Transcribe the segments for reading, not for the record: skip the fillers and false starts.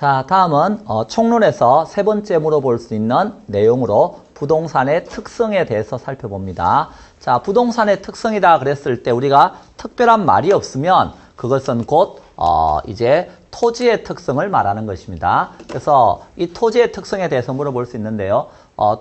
자, 다음은 총론에서 세 번째 물어볼 수 있는 내용으로 부동산의 특성에 대해서 살펴봅니다. 자, 부동산의 특성이다 그랬을 때 우리가 특별한 말이 없으면 그것은 곧 이제 토지의 특성을 말하는 것입니다. 그래서 이 토지의 특성에 대해서 물어볼 수 있는데요.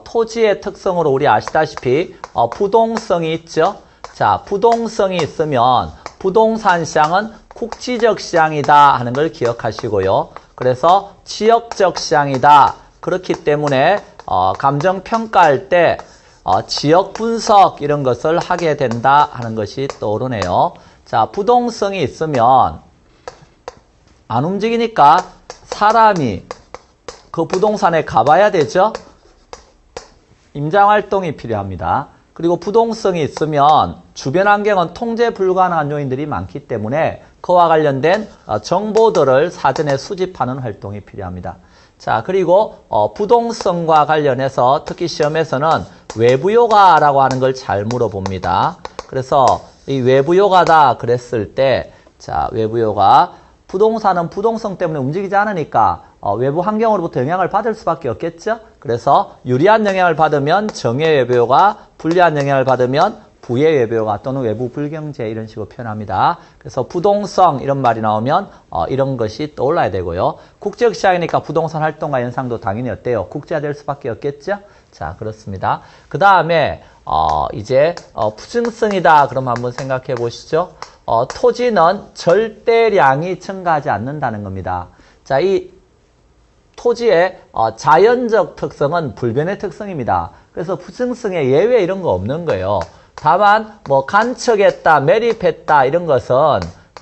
토지의 특성으로 우리 아시다시피 부동성이 있죠. 자, 부동성이 있으면 부동산 시장은 국지적 시장이다 하는 걸 기억하시고요. 그래서 지역적 시장이다. 그렇기 때문에 감정평가할 때 지역 분석 이런 것을 하게 된다 하는 것이 떠오르네요. 자, 부동성이 있으면 안 움직이니까 사람이 그 부동산에 가봐야 되죠. 임장활동이 필요합니다. 그리고 부동성이 있으면 주변 환경은 통제 불가능한 요인들이 많기 때문에 그와 관련된 정보들을 사전에 수집하는 활동이 필요합니다. 자, 그리고 부동성과 관련해서 특히 시험에서는 외부효과라고 하는 걸 잘 물어봅니다. 그래서 이 외부효과다 그랬을 때, 자, 외부효과, 부동산은 부동성 때문에 움직이지 않으니까 외부 환경으로부터 영향을 받을 수밖에 없겠죠. 그래서 유리한 영향을 받으면 정의 외부효과, 불리한 영향을 받으면 부의 외부효과 또는 외부 불경제 이런 식으로 표현합니다. 그래서 부동성 이런 말이 나오면 이런 것이 떠올라야 되고요. 국제적 시장이니까 부동산 활동과 연상도 당연히 어때요? 국제화될 수밖에 없겠죠. 자, 그렇습니다. 그 다음에 이제 부증성이다. 그럼 한번 생각해 보시죠. 토지는 절대량이 증가하지 않는다는 겁니다. 자, 이 토지의 자연적 특성은 불변의 특성입니다. 그래서 부증성에 예외 이런 거 없는 거예요. 다만 뭐 간척했다, 매립했다 이런 것은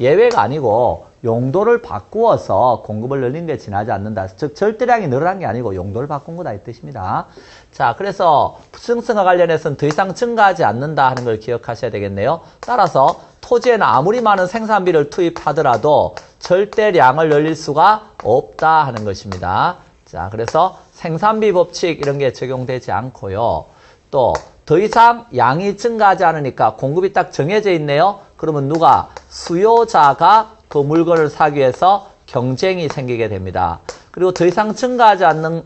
예외가 아니고 용도를 바꾸어서 공급을 늘린 게 지나지 않는다. 즉 절대량이 늘어난 게 아니고 용도를 바꾼 거다 이 뜻입니다. 자, 그래서 부증성과 관련해서는 더 이상 증가하지 않는다 하는 걸 기억하셔야 되겠네요. 따라서 토지에는 아무리 많은 생산비를 투입하더라도 절대량을 늘릴 수가 없다 하는 것입니다. 자, 그래서 생산비 법칙 이런 게 적용되지 않고요. 또 더 이상 양이 증가하지 않으니까 공급이 딱 정해져 있네요. 그러면 누가? 수요자가 그 물건을 사기 위해서 경쟁이 생기게 됩니다. 그리고 더 이상 증가하지 않는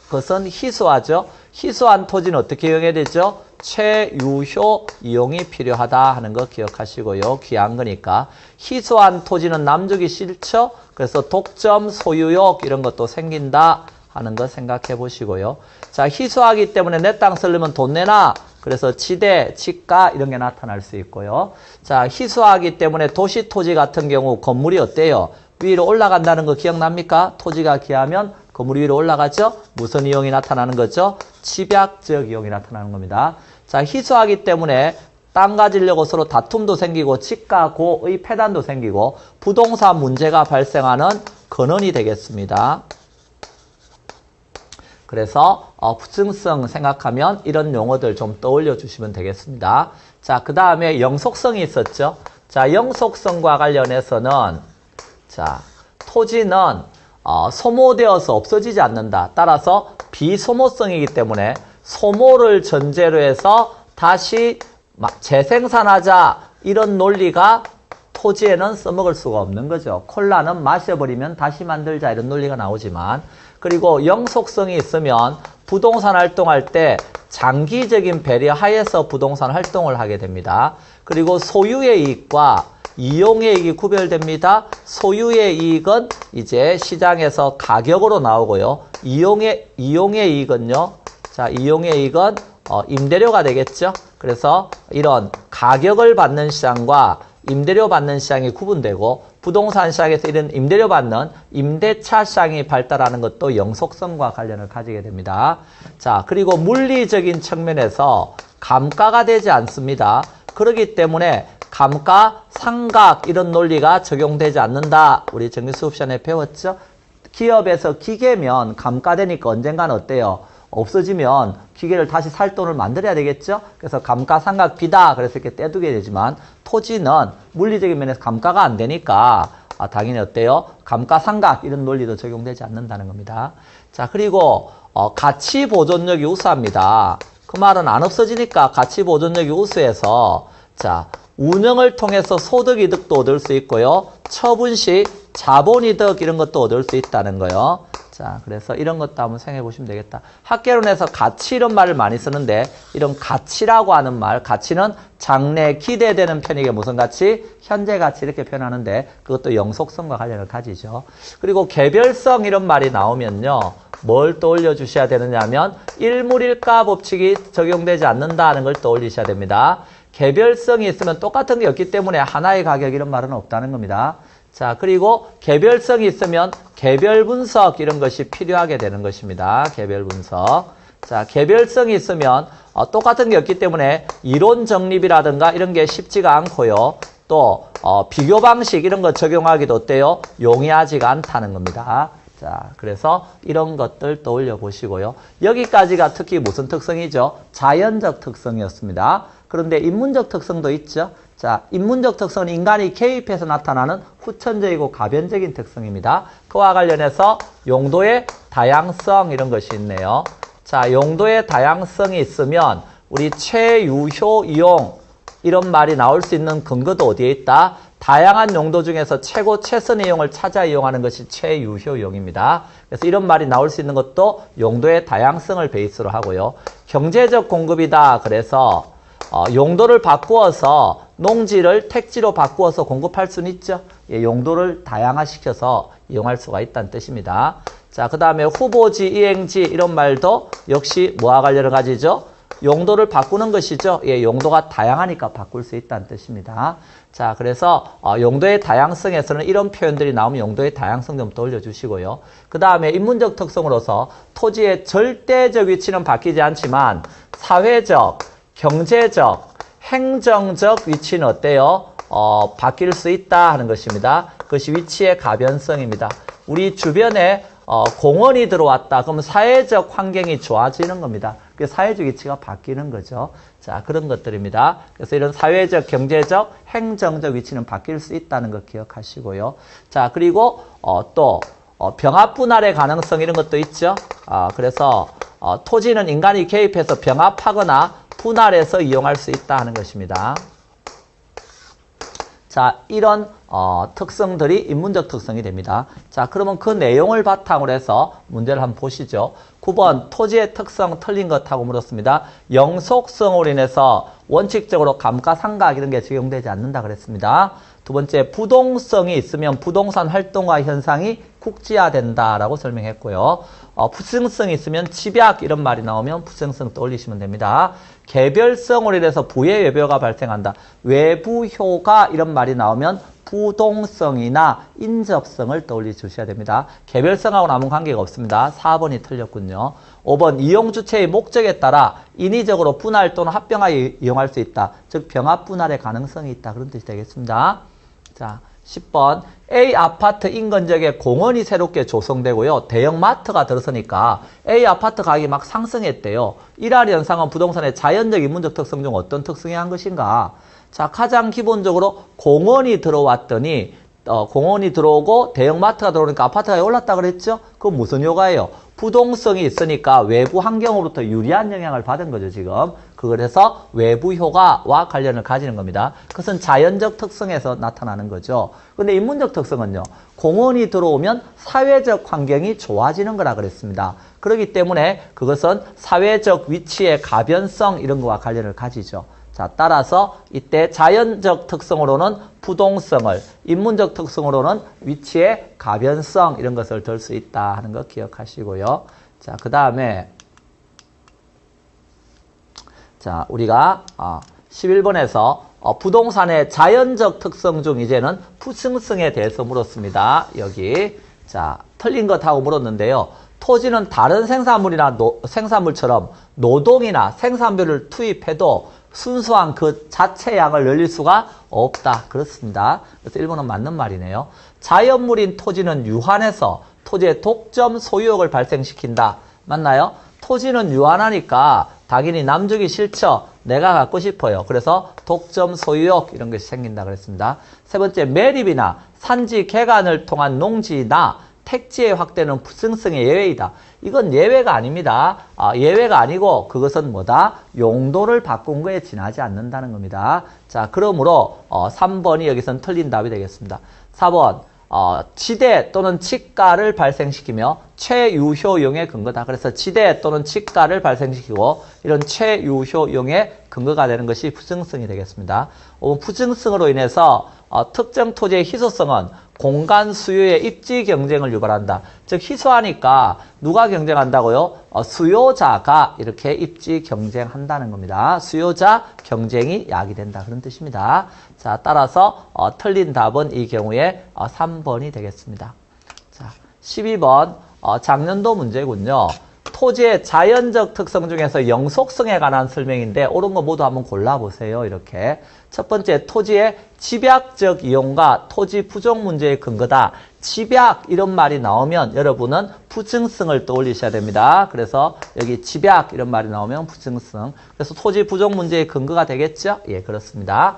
것은 희소하죠. 희소한 토지는 어떻게 이용해야 되죠? 최유효 이용이 필요하다 하는 거 기억하시고요. 귀한 거니까. 희소한 토지는 남주기 싫죠? 그래서 독점, 소유욕 이런 것도 생긴다 하는 거 생각해 보시고요. 자, 희소하기 때문에 내 땅 쓰려면 돈 내놔. 그래서 지대, 지가 이런 게 나타날 수 있고요. 자, 희소하기 때문에 도시 토지 같은 경우 건물이 어때요? 위로 올라간다는 거 기억납니까? 토지가 귀하면 건물이 위로 올라가죠? 무슨 이용이 나타나는 거죠? 집약적 이용이 나타나는 겁니다. 자, 희소하기 때문에 땅 가지려고 서로 다툼도 생기고 지가 고의 폐단도 생기고 부동산 문제가 발생하는 근원이 되겠습니다. 그래서 부증성 생각하면 이런 용어들 좀 떠올려 주시면 되겠습니다. 자, 그 다음에 영속성이 있었죠. 자, 영속성과 관련해서는 자, 토지는 소모되어서 없어지지 않는다. 따라서 비소모성이기 때문에 소모를 전제로 해서 다시 재생산하자 이런 논리가 토지에는 써먹을 수가 없는 거죠. 콜라는 마셔버리면 다시 만들자 이런 논리가 나오지만 그리고 영속성이 있으면 부동산 활동할 때 장기적인 배려 하에서 부동산 활동을 하게 됩니다. 그리고 소유의 이익과 이용의 이익이 구별됩니다. 소유의 이익은 이제 시장에서 가격으로 나오고요. 이용의 이익은요. 자, 이용의 이익은 임대료가 되겠죠. 그래서 이런 가격을 받는 시장과 임대료 받는 시장이 구분되고 부동산 시장에서 이런 임대료 받는 임대차 시장이 발달하는 것도 영속성과 관련을 가지게 됩니다. 자, 그리고 물리적인 측면에서 감가가 되지 않습니다. 그렇기 때문에 감가, 상각 이런 논리가 적용되지 않는다. 우리 정규수업 시간에 배웠죠? 기업에서 기계면 감가되니까 언젠가는 어때요? 없어지면 기계를 다시 살 돈을 만들어야 되겠죠? 그래서 감가상각비다. 그래서 이렇게 떼두게 되지만 토지는 물리적인 면에서 감가가 안 되니까 당연히 어때요? 감가상각 이런 논리도 적용되지 않는다는 겁니다. 자, 그리고 가치 보존력이 우수합니다. 그 말은 안 없어지니까 가치 보존력이 우수해서 자, 운영을 통해서 소득이득도 얻을 수 있고요. 처분 시 자본이득 이런 것도 얻을 수 있다는 거요. 자, 그래서 이런 것도 한번 생각해 보시면 되겠다. 학개론에서 가치 이런 말을 많이 쓰는데 이런 가치라고 하는 말, 가치는 장래 기대되는 편익의 무슨 가치? 현재 가치 이렇게 표현하는데 그것도 영속성과 관련을 가지죠. 그리고 개별성 이런 말이 나오면요. 뭘 떠올려 주셔야 되느냐 하면 일물일가 법칙이 적용되지 않는다는 걸 떠올리셔야 됩니다. 개별성이 있으면 똑같은 게 없기 때문에 하나의 가격 이런 말은 없다는 겁니다. 자, 그리고 개별성이 있으면 개별 분석 이런 것이 필요하게 되는 것입니다. 개별 분석. 자, 개별성이 있으면 똑같은 게 없기 때문에 이론 정립이라든가 이런 게 쉽지가 않고요. 또 비교 방식 이런 거 적용하기도 어때요? 용이하지가 않다는 겁니다. 자, 그래서 이런 것들 떠올려 보시고요. 여기까지가 특히 무슨 특성이죠? 자연적 특성이었습니다. 그런데 인문적 특성도 있죠. 자, 인문적 특성은 인간이 개입해서 나타나는 후천적이고 가변적인 특성입니다. 그와 관련해서 용도의 다양성 이런 것이 있네요. 자, 용도의 다양성이 있으면 우리 최유효 이용 이런 말이 나올 수 있는 근거도 어디에 있다? 다양한 용도 중에서 최고 최선의 이용을 찾아 이용하는 것이 최유효 이용입니다. 그래서 이런 말이 나올 수 있는 것도 용도의 다양성을 베이스로 하고요. 경제적 공급이다. 그래서 용도를 바꾸어서 농지를 택지로 바꾸어서 공급할 수는 있죠. 예, 용도를 다양화시켜서 이용할 수가 있다는 뜻입니다. 자, 그 다음에 후보지, 이행지 이런 말도 역시 뭐와 관련을 가지죠? 용도를 바꾸는 것이죠. 예, 용도가 다양하니까 바꿀 수 있다는 뜻입니다. 자, 그래서 용도의 다양성에서는 이런 표현들이 나오면 용도의 다양성 좀 떠올려 주시고요. 그 다음에 인문적 특성으로서 토지의 절대적 위치는 바뀌지 않지만 사회적, 경제적, 행정적 위치는 어때요? 바뀔 수 있다 하는 것입니다. 그것이 위치의 가변성입니다. 우리 주변에 공원이 들어왔다. 그러면 사회적 환경이 좋아지는 겁니다. 그 사회적 위치가 바뀌는 거죠. 자, 그런 것들입니다. 그래서 이런 사회적, 경제적, 행정적 위치는 바뀔 수 있다는 것 기억하시고요. 자, 그리고 또 병합 분할의 가능성 이런 것도 있죠. 그래서 토지는 인간이 개입해서 병합하거나 분할해서 이용할 수 있다 하는 것입니다. 자, 이런 특성들이 인문적 특성이 됩니다. 자, 그러면 그 내용을 바탕으로 해서 문제를 한번 보시죠. 9번 토지의 특성 틀린 것하고 물었습니다. 영속성으로 인해서 원칙적으로 감가상각 이런 게 적용되지 않는다 그랬습니다. 두 번째, 부동성이 있으면 부동산 활동과 현상이 국지화된다라고 설명했고요. 부생성이 있으면 집약 이런 말이 나오면 부생성 떠올리시면 됩니다. 개별성으로 인해서 부의 외별가 발생한다. 외부효과 이런 말이 나오면 부동성이나 인접성을 떠올려 주셔야 됩니다. 개별성하고는 아무 관계가 없습니다. 4번이 틀렸군요. 5번 이용주체의 목적에 따라 인위적으로 분할 또는 합병하여 이용할 수 있다. 즉 병합 분할의 가능성이 있다. 그런 뜻이 되겠습니다. 자, 10번 A 아파트 인근 지역에 공원이 새롭게 조성되고요. 대형마트가 들어서니까 A 아파트 가격이 막 상승했대요. 이러한 현상은 부동산의 자연적 인문적 특성 중 어떤 특성이 한 것인가? 자, 가장 기본적으로 공원이 들어왔더니 공원이 들어오고 대형마트가 들어오니까 아파트가 올랐다 그랬죠? 그건 무슨 효과예요? 부동성이 있으니까 외부 환경으로부터 유리한 영향을 받은 거죠, 지금. 그래서 외부 효과와 관련을 가지는 겁니다. 그것은 자연적 특성에서 나타나는 거죠. 근데 인문적 특성은요, 공원이 들어오면 사회적 환경이 좋아지는 거라 그랬습니다. 그렇기 때문에 그것은 사회적 위치의 가변성 이런 거와 관련을 가지죠. 자, 따라서 이때 자연적 특성으로는 부동성을, 인문적 특성으로는 위치의 가변성 이런 것을 들 수 있다 하는 거 기억하시고요. 자, 그 다음에 자, 우리가 11번에서 부동산의 자연적 특성 중 이제는 부승성에 대해서 물었습니다. 여기 자, 틀린 것하고 물었는데요. 토지는 다른 생산물이나 생산물처럼 노동이나 생산비를 투입해도 순수한 그 자체 양을 늘릴 수가 없다. 그렇습니다. 그래서 1번은 맞는 말이네요. 자연물인 토지는 유한해서 토지의 독점 소유욕을 발생시킨다. 맞나요? 토지는 유한하니까 당연히 남주기 싫죠. 내가 갖고 싶어요. 그래서 독점 소유욕 이런 것이 생긴다 그랬습니다. 세 번째, 매립이나 산지 개간을 통한 농지나 택지의 확대는 부승성의 예외이다. 이건 예외가 아닙니다. 예외가 아니고 그것은 뭐다? 용도를 바꾼 거에 지나지 않는다는 겁니다. 자, 그러므로 3번이 여기선 틀린 답이 되겠습니다. 4번 지대 또는 치가를 발생시키며 최유효용의 근거다. 그래서 지대 또는 치가를 발생시키고 이런 최유효용의 근거가 되는 것이 부증성이 되겠습니다. 부증성으로 인해서 특정 토지의 희소성은 공간 수요의 입지 경쟁을 유발한다. 즉 희소하니까 누가 경쟁한다고요? 수요자가 이렇게 입지 경쟁한다는 겁니다. 수요자 경쟁이 야기된다. 그런 뜻입니다. 자, 따라서 틀린 답은 이 경우에 3번이 되겠습니다. 자, 12번 작년도 문제군요. 토지의 자연적 특성 중에서 영속성에 관한 설명인데 옳은 거 모두 한번 골라보세요. 이렇게 첫 번째, 토지의 집약적 이용과 토지 부족 문제의 근거다. 집약 이런 말이 나오면 여러분은 부증성을 떠올리셔야 됩니다. 그래서 여기 집약 이런 말이 나오면 부증성. 그래서 토지 부족 문제의 근거가 되겠죠? 예, 그렇습니다.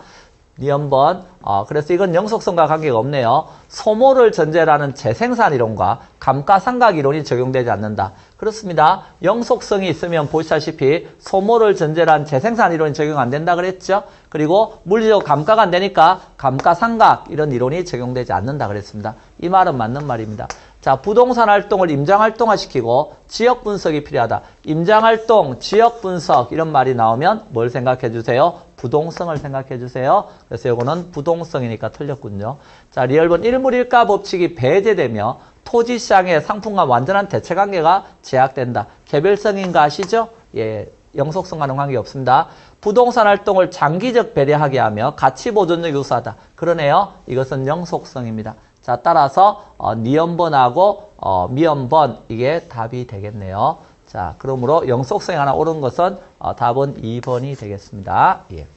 니은번 그래서 이건 영속성과 관계가 없네요. 소모를 전제로 하는 재생산 이론과 감가상각 이론이 적용되지 않는다. 그렇습니다. 영속성이 있으면 보시다시피 소모를 전제로 한 재생산 이론이 적용 안 된다 그랬죠. 그리고 물리적 감가가 안 되니까 감가상각 이런 이론이 적용되지 않는다 그랬습니다. 이 말은 맞는 말입니다. 자, 부동산 활동을 임장활동화시키고 지역 분석이 필요하다. 임장활동, 지역 분석 이런 말이 나오면 뭘 생각해 주세요? 부동성을 생각해 주세요. 그래서 이거는 부동성이니까 틀렸군요. 자, 리얼본 일물일가 법칙이 배제되며 토지시장의 상품과 완전한 대체관계가 제약된다. 개별성인가 아시죠? 예, 영속성과는 관계없습니다. 부동산 활동을 장기적 배려하게 하며 가치보존력 유사하다. 그러네요. 이것은 영속성입니다. 자, 따라서 니은번하고 미은번 이게 답이 되겠네요. 자, 그러므로 영속성이 하나 옳은 것은 답은 2번이 되겠습니다. 예.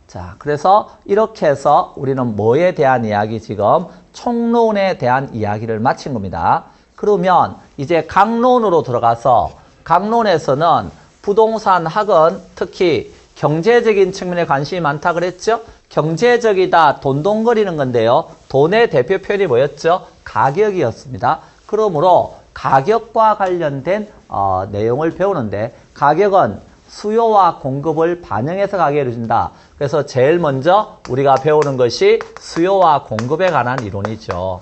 자, 그래서 이렇게 해서 우리는 뭐에 대한 이야기 지금 총론에 대한 이야기를 마친 겁니다. 그러면 이제 강론으로 들어가서 강론에서는 부동산 학은 특히 경제적인 측면에 관심이 많다 그랬죠? 경제적이다, 돈돈거리는 건데요. 돈의 대표 표현이 뭐였죠? 가격이었습니다. 그러므로 가격과 관련된 내용을 배우는데 가격은 수요와 공급을 반영해서 가격을 준다. 그래서 제일 먼저 우리가 배우는 것이 수요와 공급에 관한 이론이죠.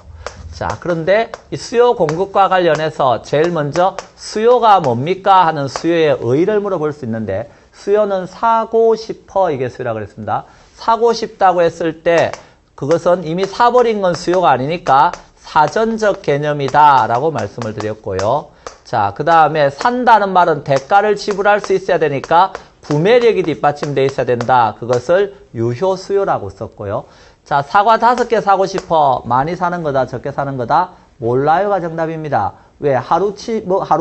자, 그런데 이 수요 공급과 관련해서 제일 먼저 수요가 뭡니까 하는 수요의 의의를 물어볼 수 있는데 수요는 사고 싶어 이게 수요라고 그랬습니다. 사고 싶다고 했을 때 그것은 이미 사버린 건 수요가 아니니까 사전적 개념이다 라고 말씀을 드렸고요. 자, 그 다음에 산다는 말은 대가를 지불할 수 있어야 되니까 구매력이 뒷받침되어 있어야 된다. 그것을 유효수요라고 썼고요. 자, 사과 5개 사고 싶어. 많이 사는 거다, 적게 사는 거다? 몰라요가 정답입니다. 왜? 하루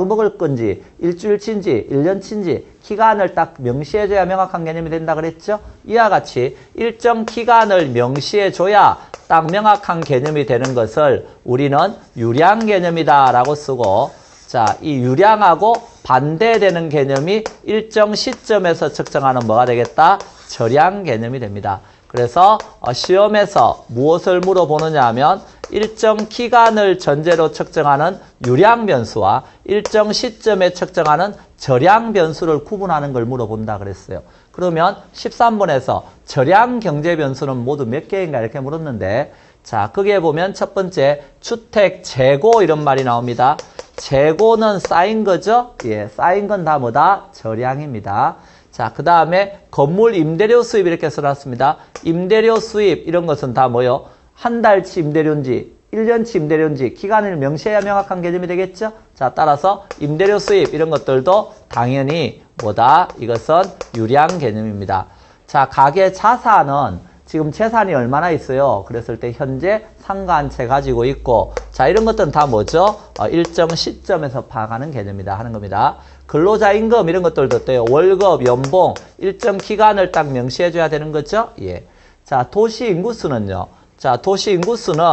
먹을 건지, 일주일 친지, 1년 친지, 기간을 딱 명시해줘야 명확한 개념이 된다 그랬죠? 이와 같이 일정 기간을 명시해줘야 딱 명확한 개념이 되는 것을 우리는 유량 개념이다 라고 쓰고, 자, 이 유량하고 반대되는 개념이 일정 시점에서 측정하는 뭐가 되겠다? 절량 개념이 됩니다. 그래서 시험에서 무엇을 물어보느냐 하면 일정 기간을 전제로 측정하는 유량 변수와 일정 시점에 측정하는 절량 변수를 구분하는 걸 물어본다 그랬어요. 그러면 13번에서 절량 경제 변수는 모두 몇 개인가 이렇게 물었는데 자, 거기에 보면 첫 번째 주택 재고 이런 말이 나옵니다. 재고는 쌓인 거죠? 예, 쌓인 건 다 뭐다? 절량입니다. 자, 그 다음에 건물 임대료 수입 이렇게 써놨습니다. 임대료 수입 이런 것은 다 뭐요? 한 달치 임대료인지 1년치 임대료인지 기간을 명시해야 명확한 개념이 되겠죠? 자, 따라서 임대료 수입 이런 것들도 당연히 뭐다? 이것은 유량 개념입니다. 자, 가계 자산은 지금 재산이 얼마나 있어요? 그랬을 때 현재 상간채 가지고 있고 자, 이런 것들은 다 뭐죠? 일정 시점에서 파악하는 개념이다 하는 겁니다. 근로자 임금 이런 것들도 어때요? 월급, 연봉, 일정 기간을 딱 명시해줘야 되는 거죠? 예. 자, 도시 인구수는요. 자, 도시 인구수는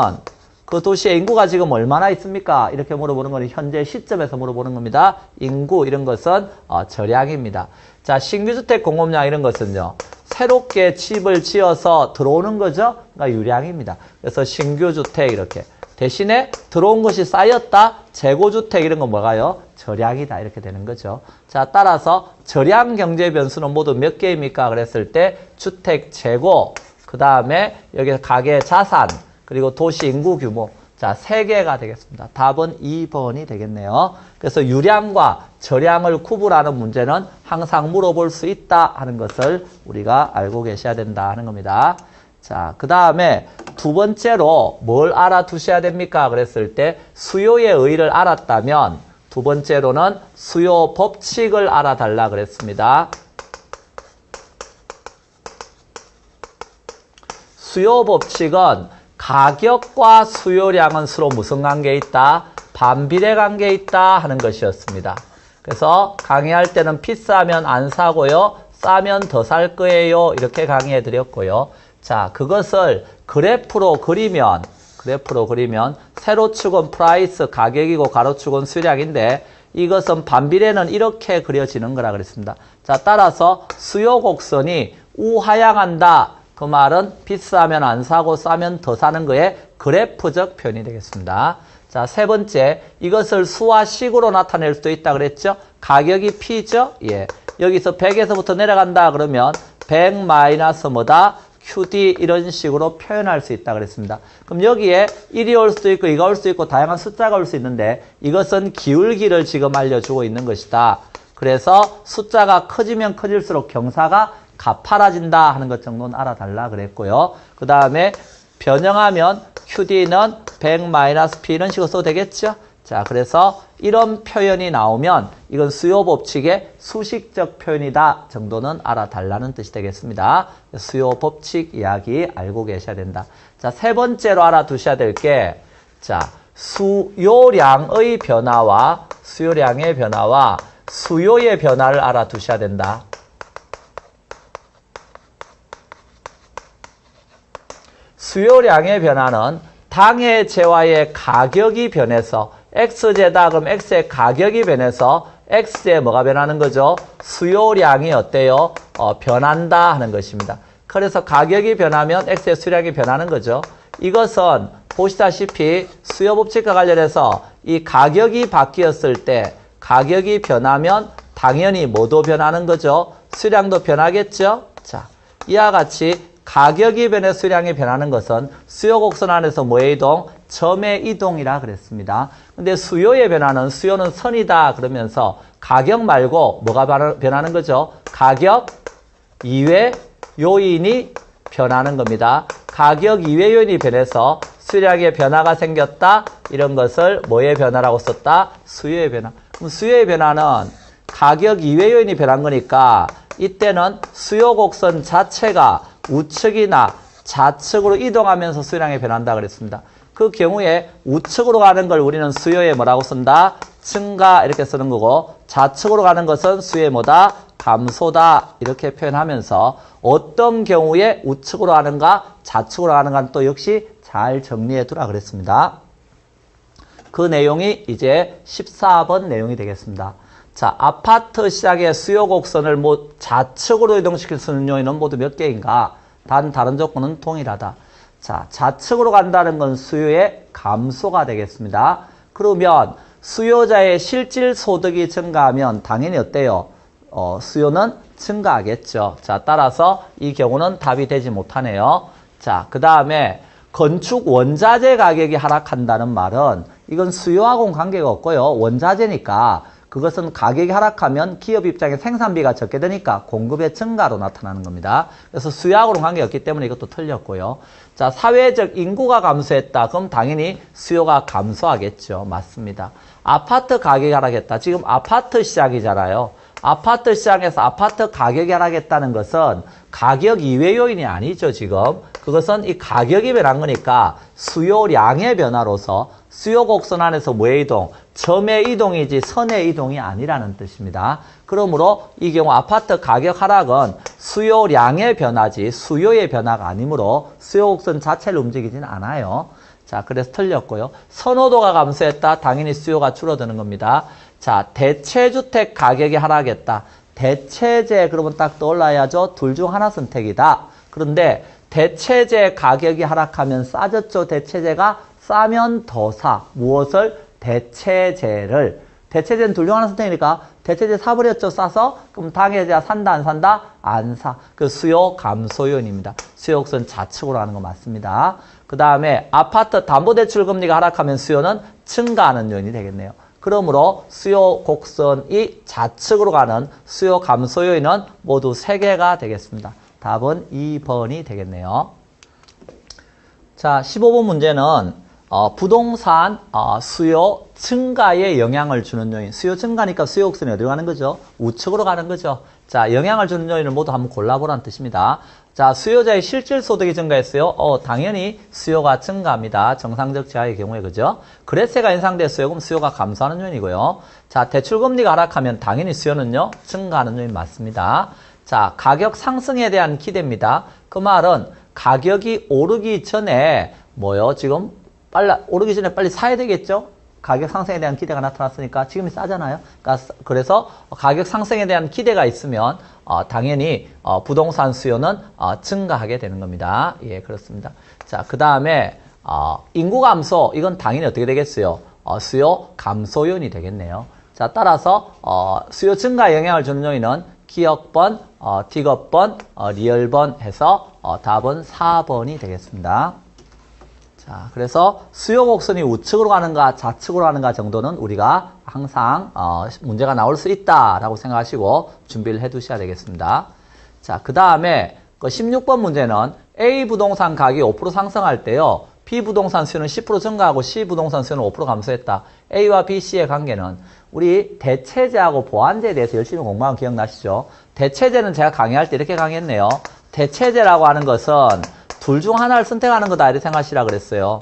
그 도시의 인구가 지금 얼마나 있습니까? 이렇게 물어보는 거는 현재 시점에서 물어보는 겁니다. 인구 이런 것은 절량입니다. 자, 신규주택 공급량 이런 것은요. 새롭게 집을 지어서 들어오는 거죠? 그러니까 유량입니다. 그래서 신규주택 이렇게. 대신에 들어온 것이 쌓였다. 재고주택 이런 건 뭐가요? 절약이다. 이렇게 되는 거죠. 자, 따라서 절약 경제 변수는 모두 몇 개입니까? 그랬을 때 주택 재고, 그 다음에 여기 가계 자산, 그리고 도시 인구 규모. 자, 3개가 되겠습니다. 답은 2번이 되겠네요. 그래서 유량과 절량을 구분하는 문제는 항상 물어볼 수 있다 하는 것을 우리가 알고 계셔야 된다 하는 겁니다. 자, 그 다음에 두 번째로 뭘 알아두셔야 됩니까? 그랬을 때 수요의 의의를 알았다면 두 번째로는 수요 법칙을 알아달라 그랬습니다. 수요 법칙은 가격과 수요량은 서로 무슨 관계에 있다? 반비례 관계에 있다 하는 것이었습니다. 그래서 강의할 때는 비싸면 안 사고요. 싸면 더 살 거예요. 이렇게 강의해 드렸고요. 자, 그것을 그래프로 그리면 세로축은 프라이스 가격이고 가로축은 수량인데 이것은 반비례는 이렇게 그려지는 거라 그랬습니다. 자, 따라서 수요 곡선이 우하향한다. 그 말은 비싸면 안 사고 싸면 더 사는 거에 그래프적 표현이 되겠습니다. 자, 세 번째, 이것을 수화식으로 나타낼 수도 있다 그랬죠? 가격이 P죠? 예. 여기서 100에서부터 내려간다 그러면 100 마이너스 뭐다? QD 이런 식으로 표현할 수 있다 그랬습니다. 그럼 여기에 1이 올 수도 있고 2가 올 수도 있고 다양한 숫자가 올 수 있는데 이것은 기울기를 지금 알려주고 있는 것이다. 그래서 숫자가 커지면 커질수록 경사가 가파라진다 하는 것 정도는 알아달라 그랬고요. 그 다음에 변형하면 QD는 100-P 이런 식으로 써도 되겠죠? 자, 그래서 이런 표현이 나오면 이건 수요 법칙의 수식적 표현이다 정도는 알아달라는 뜻이 되겠습니다. 수요 법칙 이야기 알고 계셔야 된다. 자, 세 번째로 알아두셔야 될 게, 자, 수요량의 변화와 수요량의 변화와 수요의 변화를 알아두셔야 된다. 수요량의 변화는 당의 재화의 가격이 변해서 X제다 그럼 X의 가격이 변해서 X의 뭐가 변하는 거죠? 수요량이 어때요? 변한다 하는 것입니다. 그래서 가격이 변하면 X의 수량이 변하는 거죠. 이것은 보시다시피 수요 법칙과 관련해서 이 가격이 바뀌었을 때 가격이 변하면 당연히 뭐도 변하는 거죠? 수량도 변하겠죠? 자, 이와 같이 가격이 변해 수량이 변하는 것은 수요 곡선 안에서 뭐의 이동? 점의 이동이라 그랬습니다. 근데 수요의 변화는 수요는 선이다 그러면서 가격 말고 뭐가 변하는 거죠? 가격 이외 요인이 변하는 겁니다. 가격 이외 요인이 변해서 수량의 변화가 생겼다. 이런 것을 뭐의 변화라고 썼다? 수요의 변화. 그럼 수요의 변화는 가격 이외 요인이 변한 거니까 이때는 수요 곡선 자체가 우측이나 좌측으로 이동하면서 수량이 변한다 그랬습니다. 그 경우에 우측으로 가는 걸 우리는 수요에 뭐라고 쓴다? 증가 이렇게 쓰는 거고 좌측으로 가는 것은 수요의 뭐다? 감소다 이렇게 표현하면서 어떤 경우에 우측으로 가는가 좌측으로 가는가는 또 역시 잘 정리해 두라 그랬습니다. 그 내용이 이제 14번 내용이 되겠습니다. 자, 아파트 시장의 수요 곡선을 좌측으로 이동시킬 수 있는 요인은 모두 몇 개인가? 단 다른 조건은 동일하다. 자, 좌측으로 간다는 건 수요의 감소가 되겠습니다. 그러면 수요자의 실질 소득이 증가하면 당연히 어때요? 수요는 증가하겠죠. 자, 따라서 이 경우는 답이 되지 못하네요. 자, 그 다음에 건축 원자재 가격이 하락한다는 말은 이건 수요하고는 관계가 없고요. 원자재니까 그것은 가격이 하락하면 기업 입장에 생산비가 적게 되니까 공급의 증가로 나타나는 겁니다. 그래서 수요하고는 관계가 없기 때문에 이것도 틀렸고요. 자, 사회적 인구가 감소했다. 그럼 당연히 수요가 감소하겠죠. 맞습니다. 아파트 가격이 하락했다. 지금 아파트 시장이잖아요. 아파트 시장에서 아파트 가격이 하락했다는 것은 가격 이외 요인이 아니죠, 지금. 그것은 이 가격이 변한 거니까 수요량의 변화로서 수요 곡선 안에서 뭐의 이동? 점의 이동이지 선의 이동이 아니라는 뜻입니다. 그러므로 이 경우 아파트 가격 하락은 수요량의 변화지 수요의 변화가 아니므로 수요 곡선 자체를 움직이지는 않아요. 자, 그래서 틀렸고요. 선호도가 감소했다. 당연히 수요가 줄어드는 겁니다. 자, 대체주택 가격이 하락했다. 대체제 그러면 딱 떠올라야죠. 둘 중 하나 선택이다. 그런데 대체재 가격이 하락하면 싸졌죠. 대체재가 싸면 더 사. 무엇을? 대체재를. 대체재는 둘 중 하나 선택이니까 대체재 사버렸죠. 싸서. 그럼 당해자 산다 안 산다? 안 사. 그 수요 감소 요인입니다. 수요 곡선 좌측으로 가는 거 맞습니다. 그 다음에 아파트 담보대출 금리가 하락하면 수요는 증가하는 요인이 되겠네요. 그러므로 수요 곡선이 좌측으로 가는 수요 감소 요인은 모두 3개가 되겠습니다. 답은 2번이 되겠네요. 자, 15번 문제는 부동산 수요 증가에 영향을 주는 요인. 수요 증가니까 수요 곡선이 어디로 가는 거죠? 우측으로 가는 거죠. 자, 영향을 주는 요인을 모두 한번 골라보라는 뜻입니다. 자, 수요자의 실질 소득이 증가했어요. 당연히 수요가 증가합니다. 정상적 지하의 경우에, 그죠? 거래세가 인상됐어요. 그럼 수요가 감소하는 요인이고요. 자, 대출금리가 하락하면 당연히 수요는요, 증가하는 요인 맞습니다. 자, 가격 상승에 대한 기대입니다. 그 말은 가격이 오르기 전에 지금 오르기 전에 빨리 사야 되겠죠? 가격 상승에 대한 기대가 나타났으니까 지금이 싸잖아요. 그래서 가격 상승에 대한 기대가 있으면 당연히 부동산 수요는 증가하게 되는 겁니다. 예, 그렇습니다. 자, 그 다음에 인구 감소, 이건 당연히 어떻게 되겠어요? 수요 감소 요인이 되겠네요. 자, 따라서 수요 증가에 영향을 주는 요인은 기역번, 딕업번, 리얼번 해서 답은 4번이 되겠습니다. 자, 그래서 수요 곡선이 우측으로 가는가 좌측으로 가는가 정도는 우리가 항상 문제가 나올 수 있다라고 생각하시고 준비를 해 두셔야 되겠습니다. 자, 그 다음에 16번 문제는 A 부동산 가격이 5% 상승할 때요. B 부동산 수요는 10% 증가하고 C 부동산 수요는 5% 감소했다. A와 B, C의 관계는 우리 대체재하고 보완재에 대해서 열심히 공부한 거 기억나시죠? 대체재는 제가 강의할 때 이렇게 강의했네요. 대체재라고 하는 것은 둘 중 하나를 선택하는 거다 이렇게 생각하시라 그랬어요.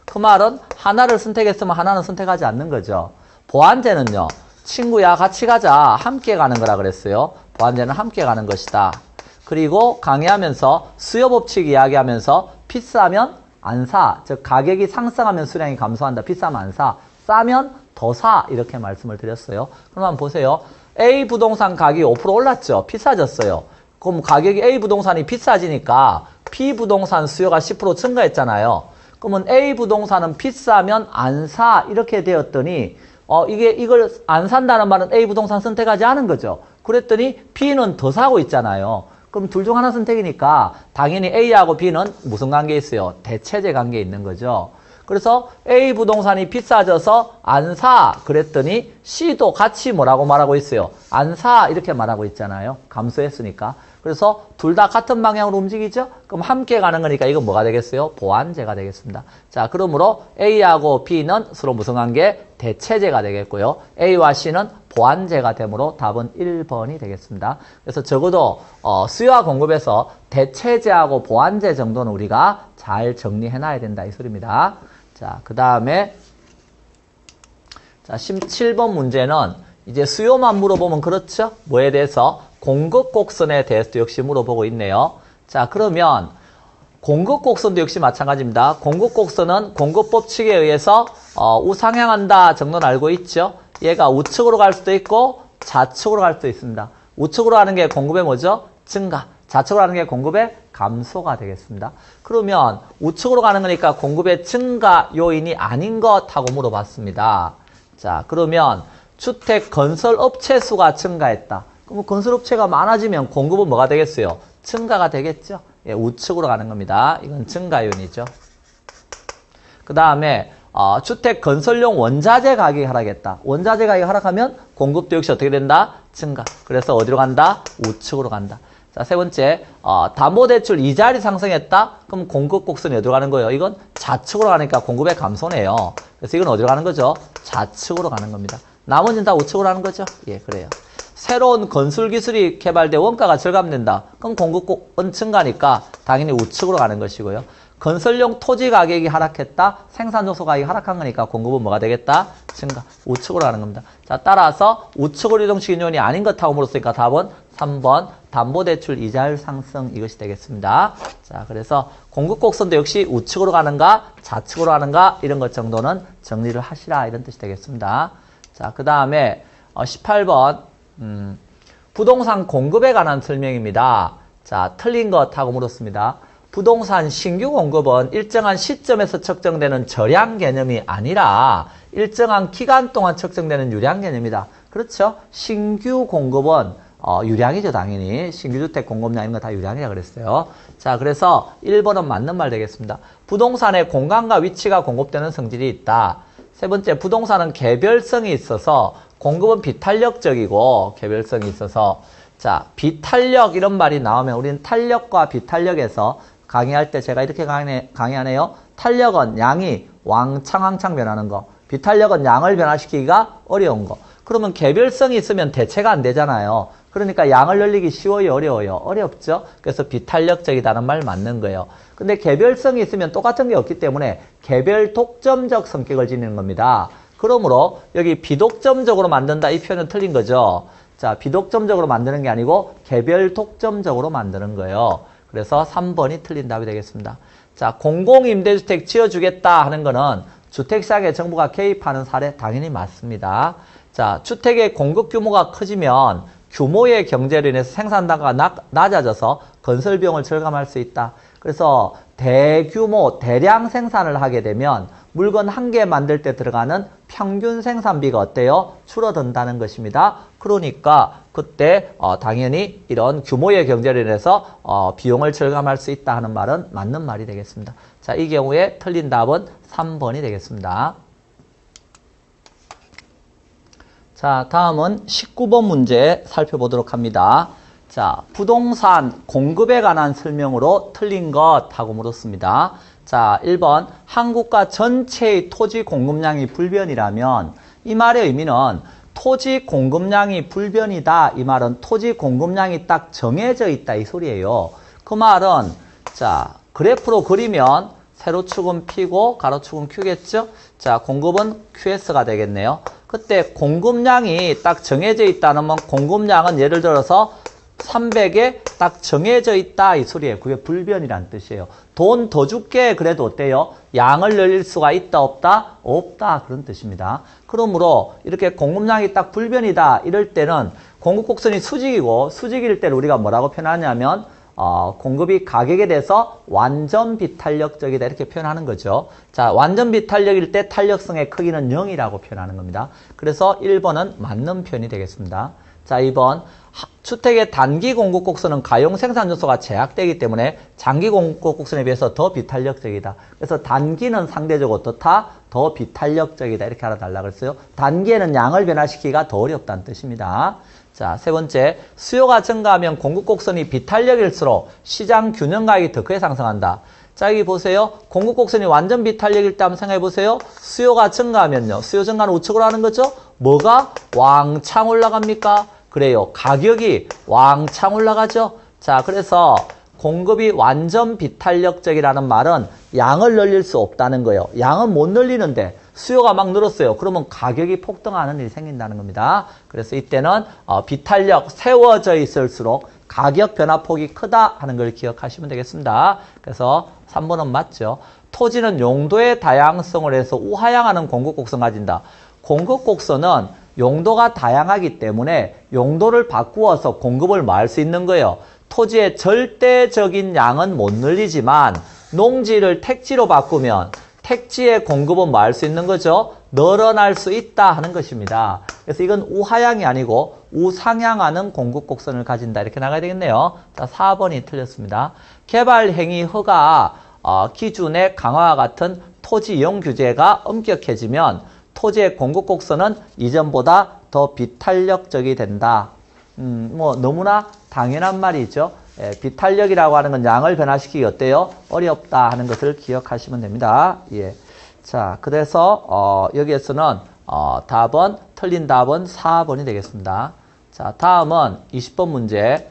그 말은 하나를 선택했으면 하나는 선택하지 않는 거죠. 보완재는요. 친구야 같이 가자. 함께 가는 거라 그랬어요. 보완재는 함께 가는 것이다. 그리고 강의하면서 수요 법칙 이야기하면서 비싸면 안 사. 즉 가격이 상승하면 수량이 감소한다. 비싸면 안 사. 싸면 더 사. 이렇게 말씀을 드렸어요. 그럼 한번 보세요. A 부동산 가격이 5% 올랐죠. 비싸졌어요. 그럼 가격이 A 부동산이 비싸지니까 B 부동산 수요가 10% 증가했잖아요. 그러면 A 부동산은 비싸면 안 사 이렇게 되었더니 이걸 안 산다는 말은 A 부동산 선택하지 않은 거죠. 그랬더니 B는 더 사고 있잖아요. 그럼 둘 중 하나 선택이니까 당연히 A하고 B는 무슨 관계에 있어요? 대체재 관계에 있는 거죠. 그래서 A 부동산이 비싸져서 안 사 그랬더니 C도 같이 뭐라고 말하고 있어요? 안 사 이렇게 말하고 있잖아요. 감소했으니까. 그래서 둘 다 같은 방향으로 움직이죠? 그럼 함께 가는 거니까 이건 뭐가 되겠어요? 보완재가 되겠습니다. 자, 그러므로 A하고 B는 서로 무슨 관계? 대체재가 되겠고요. A와 C는 보완재가 되므로 답은 1번이 되겠습니다. 그래서 적어도 수요와 공급에서 대체재하고 보완재 정도는 우리가 잘 정리해놔야 된다 이 소리입니다. 자, 그 다음에 자 17번 문제는 이제 수요만 물어보면 그렇죠? 뭐에 대해서? 공급 곡선에 대해서도 역시 물어보고 있네요. 자, 그러면 공급 곡선도 역시 마찬가지입니다. 공급 곡선은 공급 법칙에 의해서 우상향한다 정도는 알고 있죠. 얘가 우측으로 갈 수도 있고 좌측으로 갈 수도 있습니다. 우측으로 가는 게 공급의 뭐죠? 증가. 좌측으로 가는 게 공급의 감소가 되겠습니다. 그러면 우측으로 가는 거니까 공급의 증가 요인이 아닌 것하고 물어봤습니다. 자, 그러면 주택 건설 업체 수가 증가했다. 그럼 건설업체가 많아지면 공급은 뭐가 되겠어요? 증가가 되겠죠? 예, 우측으로 가는 겁니다. 이건 증가요인이죠. 그 다음에 주택 건설용 원자재 가격이 하락했다. 원자재 가격이 하락하면 공급도 역시 어떻게 된다? 증가. 그래서 어디로 간다? 우측으로 간다. 자, 세 번째, 담보대출 이자율이 상승했다? 그럼 공급 곡선이 어디로 가는 거예요? 이건 좌측으로 가니까 공급의 감소네요. 그래서 이건 어디로 가는 거죠? 좌측으로 가는 겁니다. 나머지는 다 우측으로 가는 거죠? 예, 그래요. 새로운 건설 기술이 개발돼 원가가 절감된다. 그럼 공급은 증가니까 당연히 우측으로 가는 것이고요. 건설용 토지 가격이 하락했다. 생산 요소 가격이 하락한 거니까 공급은 뭐가 되겠다? 증가. 우측으로 가는 겁니다. 자, 따라서 우측으로 이동시킨 요인이 아닌 것하고 물었으니까 답은 3번 담보대출 이자율 상승 이것이 되겠습니다. 자, 그래서 공급 곡선도 역시 우측으로 가는가 좌측으로 가는가 이런 것 정도는 정리를 하시라 이런 뜻이 되겠습니다. 자, 그 다음에 18번 부동산 공급에 관한 설명입니다. 자, 틀린 것 하고 물었습니다. 부동산 신규 공급은 일정한 시점에서 측정되는 절약 개념이 아니라 일정한 기간 동안 측정되는 유량 개념이다. 그렇죠? 신규 공급은 유량이죠, 당연히. 신규 주택 공급량 이런 거 다 유량이라 그랬어요. 자, 그래서 1번은 맞는 말 되겠습니다. 부동산의 공간과 위치가 공급되는 성질이 있다. 세 번째, 부동산은 개별성이 있어서 공급은 비탄력적이고 개별성이 있어서 자, 비탄력 이런 말이 나오면 우리는 탄력과 비탄력에서 강의할 때 제가 이렇게 강의하네요. 탄력은 양이 왕창 변하는 거. 비탄력은 양을 변화시키기가 어려운 거. 그러면 개별성이 있으면 대체가 안 되잖아요. 그러니까 양을 늘리기 쉬워요, 어려워요? 어렵죠? 그래서 비탄력적이다는 말 맞는 거예요. 근데 개별성이 있으면 똑같은 게 없기 때문에 개별 독점적 성격을 지니는 겁니다. 그러므로 여기 비독점적으로 만든다 이 표현은 틀린 거죠. 자, 비독점적으로 만드는 게 아니고 개별 독점적으로 만드는 거예요. 그래서 3번이 틀린 답이 되겠습니다. 자, 공공임대주택 지어주겠다 하는 거는 주택시장에 정부가 개입하는 사례 당연히 맞습니다. 자, 주택의 공급 규모가 커지면 규모의 경제로 인해서 생산단가가 낮아져서 건설 비용을 절감할 수 있다. 그래서 대규모, 대량 생산을 하게 되면 물건 한 개 만들 때 들어가는 평균 생산비가 어때요? 줄어든다는 것입니다. 그러니까 그때 당연히 이런 규모의 경제로 인해서 비용을 절감할 수 있다 하는 말은 맞는 말이 되겠습니다. 자, 이 경우에 틀린 답은 3번이 되겠습니다. 자, 다음은 19번 문제 살펴보도록 합니다. 자, 부동산 공급에 관한 설명으로 틀린 것 하고 물었습니다. 자, 1번 한국가 전체의 토지 공급량이 불변이라면 이 말의 의미는 토지 공급량이 불변이다. 이 말은 토지 공급량이 딱 정해져 있다 이 소리예요. 그 말은 자, 그래프로 그리면 세로축은 P고 가로축은 Q겠죠? 자, 공급은 QS가 되겠네요. 그때 공급량이 딱 정해져 있다는 건 공급량은 예를 들어서 300에 딱 정해져 있다 이 소리예요. 그게 불변이란 뜻이에요. 돈 더 줄게 그래도 어때요? 양을 늘릴 수가 있다 없다? 없다 그런 뜻입니다. 그러므로 이렇게 공급량이 딱 불변이다 이럴 때는 공급 곡선이 수직이고 수직일 때를 우리가 뭐라고 표현하냐면 공급이 가격에 대해서 완전 비탄력적이다 이렇게 표현하는 거죠. 자, 완전 비탄력일 때 탄력성의 크기는 0이라고 표현하는 겁니다. 그래서 1번은 맞는 표현이 되겠습니다. 자, 2번 주택의 단기 공급 곡선은 가용 생산 요소가 제약되기 때문에 장기 공급 곡선에 비해서 더 비탄력적이다. 그래서 단기는 상대적으로 어떻다? 더 비탄력적이다 이렇게 알아달라고 그랬어요. 단기에는 양을 변화시키기가 더 어렵다는 뜻입니다. 자, 세 번째, 수요가 증가하면 공급 곡선이 비탄력일수록 시장 균형가격이 더 크게 상승한다. 자, 여기 보세요. 공급 곡선이 완전 비탄력일 때 한번 생각해 보세요. 수요가 증가하면요. 수요 증가는 우측으로 하는 거죠? 뭐가 왕창 올라갑니까? 그래요. 가격이 왕창 올라가죠? 자, 그래서 공급이 완전 비탄력적이라는 말은 양을 늘릴 수 없다는 거예요. 양은 못 늘리는데 수요가 막 늘었어요. 그러면 가격이 폭등하는 일이 생긴다는 겁니다. 그래서 이때는 비탄력 세워져 있을수록 가격 변화폭이 크다 하는 걸 기억하시면 되겠습니다. 그래서 3번은 맞죠. 토지는 용도의 다양성을 해서 우하향하는 공급 곡선 가진다. 공급 곡선은 용도가 다양하기 때문에 용도를 바꾸어서 공급을 뭐 할 수 있는 거예요. 토지의 절대적인 양은 못 늘리지만 농지를 택지로 바꾸면 택지의 공급은 뭐 할 수 있는 거죠? 늘어날 수 있다 하는 것입니다. 그래서 이건 우하향이 아니고 우상향하는 공급 곡선을 가진다 이렇게 나가야 되겠네요. 자, 4번이 틀렸습니다. 개발 행위 허가 기준의 강화와 같은 토지 이용 규제가 엄격해지면 토지의 공급 곡선은 이전보다 더 비탄력적이 된다. 뭐 너무나 당연한 말이죠. 비탄력이라고 하는 건 양을 변화시키기 어때요? 어렵다 하는 것을 기억하시면 됩니다. 예. 자, 그래서 여기에서는 답은 틀린 답은 4번이 되겠습니다. 자, 다음은 20번 문제.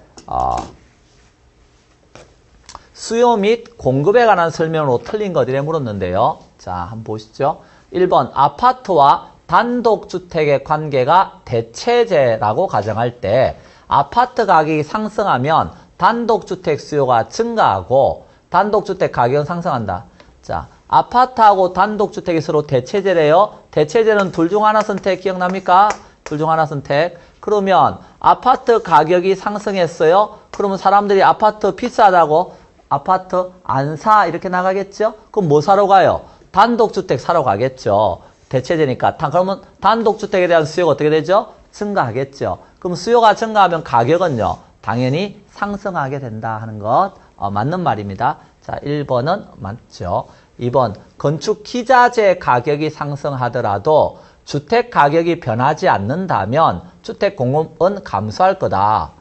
수요 및 공급에 관한 설명으로 틀린 것들에 물었는데요. 자, 한번 보시죠. 1번 아파트와 단독주택의 관계가 대체제라고 가정할 때 아파트 가격이 상승하면 단독주택 수요가 증가하고 단독주택 가격은 상승한다. 자, 아파트하고 단독주택이 서로 대체제래요. 대체제는 둘 중 하나 선택 기억납니까? 둘 중 하나 선택. 그러면 아파트 가격이 상승했어요. 그러면 사람들이 아파트 비싸다고 아파트 안 사 이렇게 나가겠죠? 그럼 뭐 사러 가요? 단독주택 사러 가겠죠. 대체제니까. 그러면 단독주택에 대한 수요가 어떻게 되죠? 증가하겠죠. 그럼 수요가 증가하면 가격은요. 당연히 상승하게 된다 하는 것 맞는 말입니다. 자, 1번은 맞죠. 2번 건축 기자재 가격이 상승하더라도 주택 가격이 변하지 않는다면 주택 공급은 감소할 거다.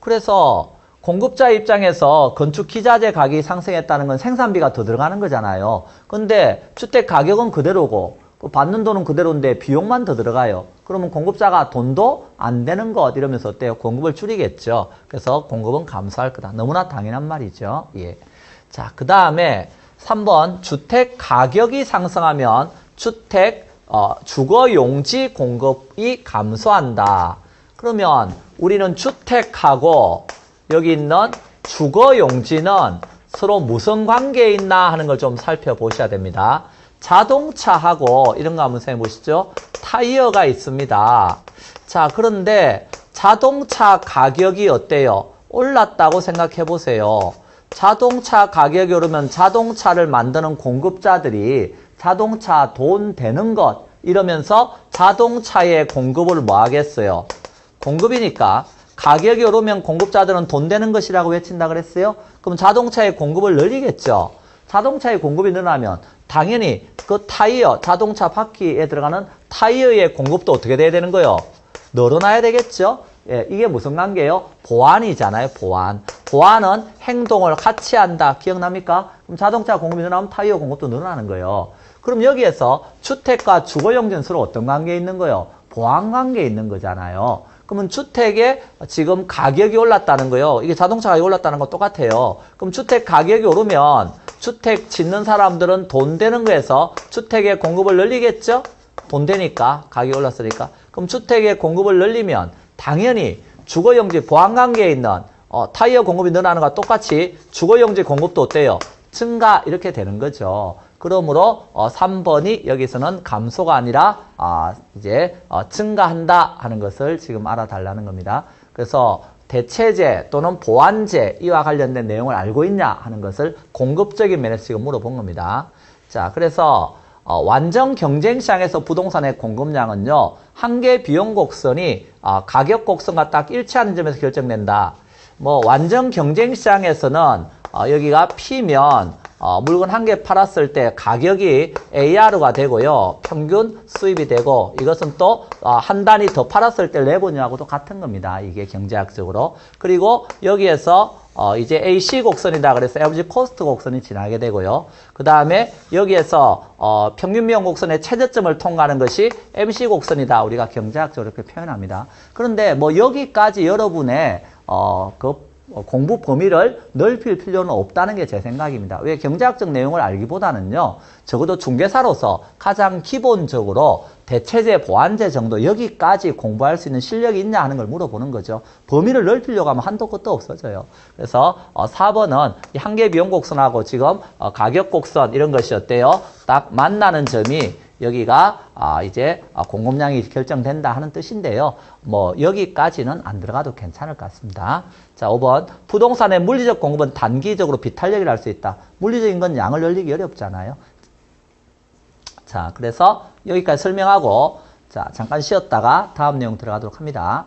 그래서 공급자 입장에서 건축 기자재 가격이 상승했다는 건 생산비가 더 들어가는 거잖아요. 근데 주택 가격은 그대로고 받는 돈은 그대로인데 비용만 더 들어가요. 그러면 공급자가 돈도 안 되는 것 이러면서 어때요? 공급을 줄이겠죠. 그래서 공급은 감소할 거다. 너무나 당연한 말이죠. 예. 자, 그 다음에 3번 주택 가격이 상승하면 주거용지 공급이 감소한다. 그러면 우리는 주택하고 여기 있는 주거용지는 서로 무슨 관계에 있나 하는 걸 좀 살펴보셔야 됩니다. 자동차하고 이런 거 한번 생각해 보시죠. 타이어가 있습니다. 자, 그런데 자동차 가격이 어때요? 올랐다고 생각해 보세요. 자동차 가격이 오르면 자동차를 만드는 공급자들이 자동차 돈 되는 것 이러면서 자동차의 공급을 뭐 하겠어요? 공급이니까 가격이 오르면 공급자들은 돈 되는 것이라고 외친다 그랬어요? 그럼 자동차의 공급을 늘리겠죠. 자동차의 공급이 늘어나면 당연히 그 타이어, 자동차 바퀴에 들어가는 타이어의 공급도 어떻게 돼야 되는 거예요? 늘어나야 되겠죠? 예, 이게 무슨 관계예요? 보완이잖아요, 보완. 보완은 행동을 같이 한다. 기억납니까? 그럼 자동차 공급이 늘어나면 타이어 공급도 늘어나는 거예요. 그럼 여기에서 주택과 주거용지는 서로 어떤 관계에 있는 거예요? 보완 관계에 있는 거잖아요. 그러면 주택에 지금 가격이 올랐다는 거예요. 이게 자동차 가격이 올랐다는 거 똑같아요. 그럼 주택 가격이 오르면 주택 짓는 사람들은 돈 되는 거에서 주택의 공급을 늘리겠죠? 돈 되니까, 가격이 올랐으니까. 그럼 주택의 공급을 늘리면 당연히 주거용지 보완관계에 있는 타이어 공급이 늘어나는 것과 똑같이 주거용지 공급도 어때요? 증가 이렇게 되는 거죠. 그러므로 3번이 여기서는 감소가 아니라 증가한다 하는 것을 지금 알아달라는 겁니다. 그래서 대체재 또는 보완재 이와 관련된 내용을 알고 있냐 하는 것을 공급적인 면에서 지금 물어본 겁니다. 자, 그래서 완전 경쟁 시장에서 부동산의 공급량은요. 한계 비용 곡선이 가격 곡선과 딱 일치하는 점에서 결정된다. 뭐 완전 경쟁 시장에서는 여기가 P면 물건 한 개 팔았을 때 가격이 AR가 되고요. 평균 수입이 되고 이것은 또 한 단위 더 팔았을 때 레버뉴하고도 같은 겁니다. 이게 경제학적으로. 그리고 여기에서 이제 AC 곡선이다 그래서 average cost 곡선이 지나게 되고요. 그 다음에 여기에서 평균 비용 곡선의 최저점을 통과하는 것이 MC 곡선이다. 우리가 경제학적으로 이렇게 표현합니다. 그런데 뭐 여기까지 여러분의 공부 범위를 넓힐 필요는 없다는 게 제 생각입니다. 왜 경제학적 내용을 알기보다는요. 적어도 중개사로서 가장 기본적으로 대체재, 보완재 정도 여기까지 공부할 수 있는 실력이 있냐 하는 걸 물어보는 거죠. 범위를 넓히려고 하면 한도 끝도 없어져요. 그래서 4번은 이 한계 비용 곡선하고 지금 가격 곡선 이런 것이 어때요? 딱 만나는 점이 여기가 이제 공급량이 결정된다 하는 뜻인데요. 뭐 여기까지는 안 들어가도 괜찮을 것 같습니다. 자, 5번 부동산의 물리적 공급은 단기적으로 비탄력이라 할 수 있다. 물리적인 건 양을 늘리기 어렵잖아요. 자, 그래서 여기까지 설명하고 자, 잠깐 쉬었다가 다음 내용 들어가도록 합니다.